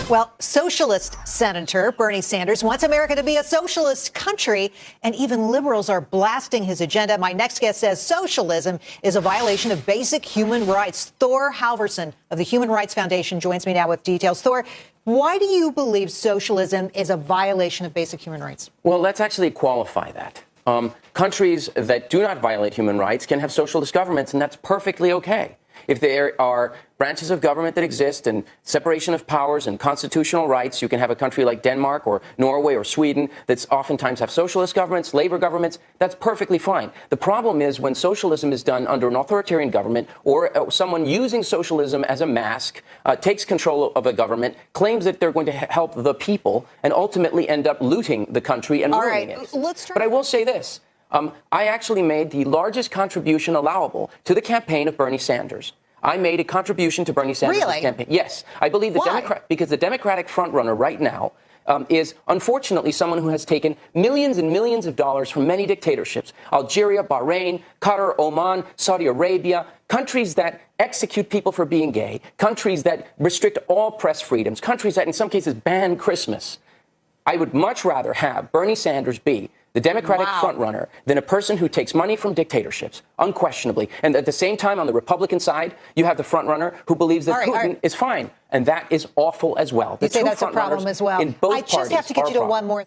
Well, socialist Senator Bernie Sanders wants America to be a socialist country, and even liberals are blasting his agenda. My next guest says socialism is a violation of basic human rights. Thor Halvorson of the Human Rights Foundation joins me now with details. Thor, why do you believe socialism is a violation of basic human rights? Well, let's actually qualify that. Countries that do not violate human rights can have socialist governments, and that's perfectly okay. If there are branches of government that exist and separation of powers and constitutional rights, you can have a country like Denmark or Norway or Sweden that's oftentimes have socialist governments, labor governments. That's perfectly fine. The problem is when socialism is done under an authoritarian government or someone using socialism as a mask, takes control of a government, claims that they're going to help the people and ultimately end up looting the country and ruining it. But I will say this. I actually made the largest contribution allowable to the campaign of Bernie Sanders. I made a contribution to Bernie Sanders' campaign. Yes, I believe because the Democratic frontrunner right now is unfortunately someone who has taken millions and millions of dollars from many dictatorships: Algeria, Bahrain, Qatar, Oman, Saudi Arabia, countries that execute people for being gay, countries that restrict all press freedoms, countries that in some cases ban Christmas. I would much rather have Bernie Sanders be the Democratic frontrunner than a person who takes money from dictatorships, unquestionably. And at the same time, on the Republican side, you have the frontrunner who believes that Putin is fine. And that is awful as well. You say that's a problem as well. In both I just have to get you to one more.